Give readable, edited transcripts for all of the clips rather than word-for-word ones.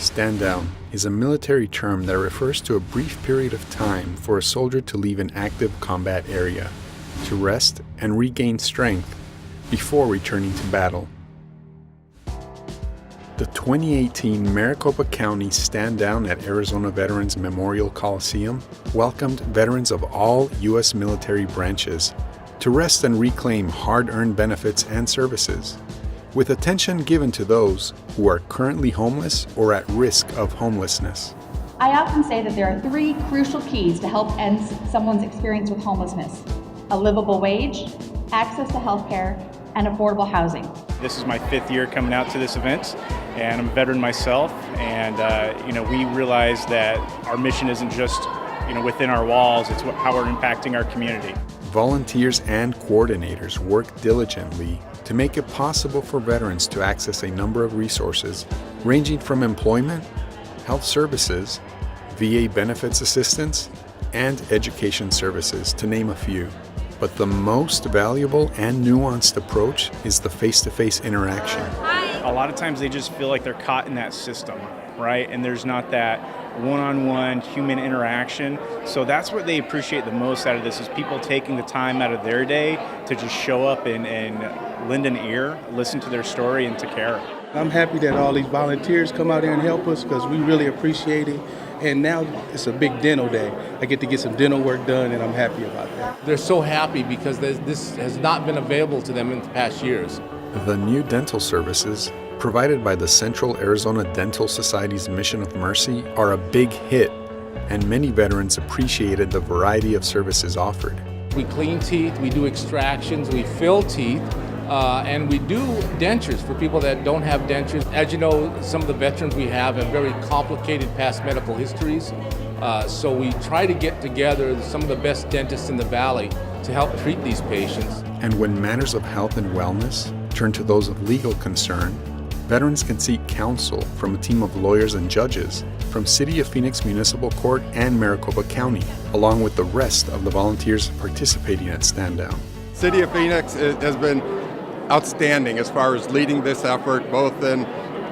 Stand down is a military term that refers to a brief period of time for a soldier to leave an active combat area, to rest and regain strength before returning to battle. The 2018 Maricopa County Stand Down at Arizona Veterans Memorial Coliseum welcomed veterans of all U.S. military branches to rest and reclaim hard-earned benefits and services, with attention given to those who are currently homeless or at risk of homelessness. I often say that there are three crucial keys to help end someone's experience with homelessness: a livable wage, access to health care, and affordable housing. This is my 5th year coming out to this event, and I'm a veteran myself, and we realize that our mission isn't just within our walls, it's how we're impacting our community. Volunteers and coordinators work diligently to make it possible for veterans to access a number of resources ranging from employment, health services, VA benefits assistance, and education services, to name a few. But the most valuable and nuanced approach is the face-to-face interaction. A lot of times they just feel like they're caught in that system, right? And there's not that one-on-one human interaction. So that's what they appreciate the most out of this, is people taking the time out of their day to just show up and lend an ear, listen to their story, and to care. I'm happy that all these volunteers come out here and help us, because we really appreciate it. And now it's a big dental day. I get to get some dental work done, and I'm happy about that. They're so happy because this has not been available to them in the past years. The new dental services provided by the Central Arizona Dental Society's Mission of Mercy are a big hit, and many veterans appreciated the variety of services offered. We clean teeth, we do extractions, we fill teeth, and we do dentures for people that don't have dentures. As you know, some of the veterans we have very complicated past medical histories, so we try to get together some of the best dentists in the valley to help treat these patients. And when matters of health and wellness turn to those of legal concern, veterans can seek counsel from a team of lawyers and judges from City of Phoenix Municipal Court and Maricopa County, along with the rest of the volunteers participating at Stand Down. City of Phoenix has been outstanding as far as leading this effort, both in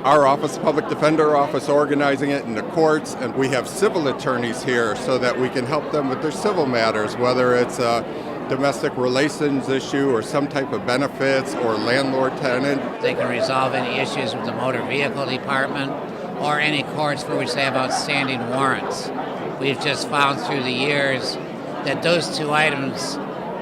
our office, Public Defender Office, organizing it in the courts, and we have civil attorneys here so that we can help them with their civil matters, whether it's a domestic relations issue or some type of benefits or landlord-tenant. They can resolve any issues with the motor vehicle department or any courts for which they have outstanding warrants. We've just found through the years that those two items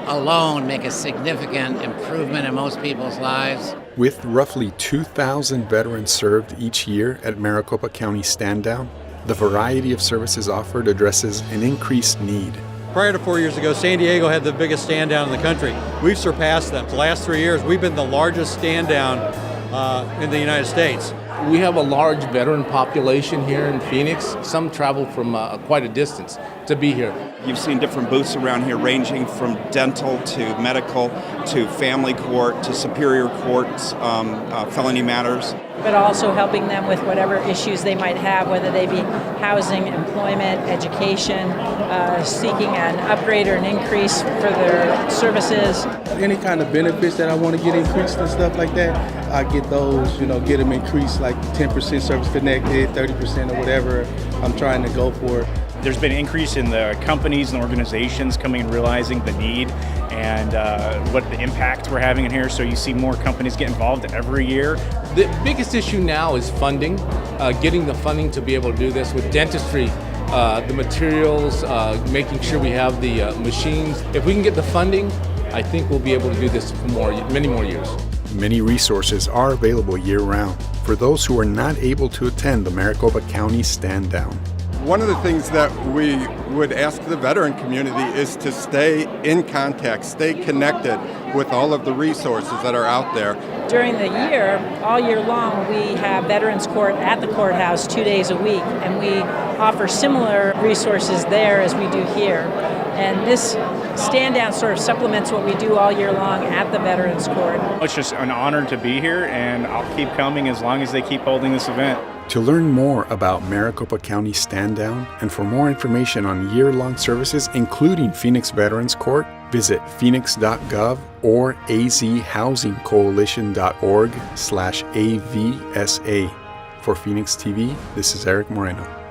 alone make a significant improvement in most people's lives. With roughly 2,000 veterans served each year at Maricopa County Stand Down, the variety of services offered addresses an increased need. Prior to 4 years ago, San Diego had the biggest stand down in the country. We've surpassed them. The last 3 years, we've been the largest stand down in the United States. We have a large veteran population here in Phoenix. Some travel from quite a distance to be here. You've seen different booths around here ranging from dental to medical to family court to superior courts, felony matters. But also helping them with whatever issues they might have, whether they be housing, employment, education, seeking an upgrade or an increase for their services. Any kind of benefits that I want to get increased and stuff like that, I get those, get them increased, like 10% service connected, 30% or whatever I'm trying to go for. There's been an increase in the companies and organizations coming and realizing the need and what the impact we're having in here. So you see more companies get involved every year. The biggest issue now is funding, getting the funding to be able to do this with dentistry, the materials, making sure we have the machines. If we can get the funding, I think we'll be able to do this for many more years. Many resources are available year-round for those who are not able to attend the Maricopa County Stand Down. One of the things that we would ask the veteran community is to stay in contact, stay connected with all of the resources that are out there. During the year, all year long, we have Veterans Court at the courthouse 2 days a week, and we offer similar resources there as we do here. And this stand down sort of supplements what we do all year long at the Veterans Court. It's just an honor to be here, and I'll keep coming as long as they keep holding this event. To learn more about Maricopa County Stand Down and for more information on year-long services, including Phoenix Veterans Court, visit phoenix.gov or azhousingcoalition.org/AVSA. For Phoenix TV, this is Eric Moreno.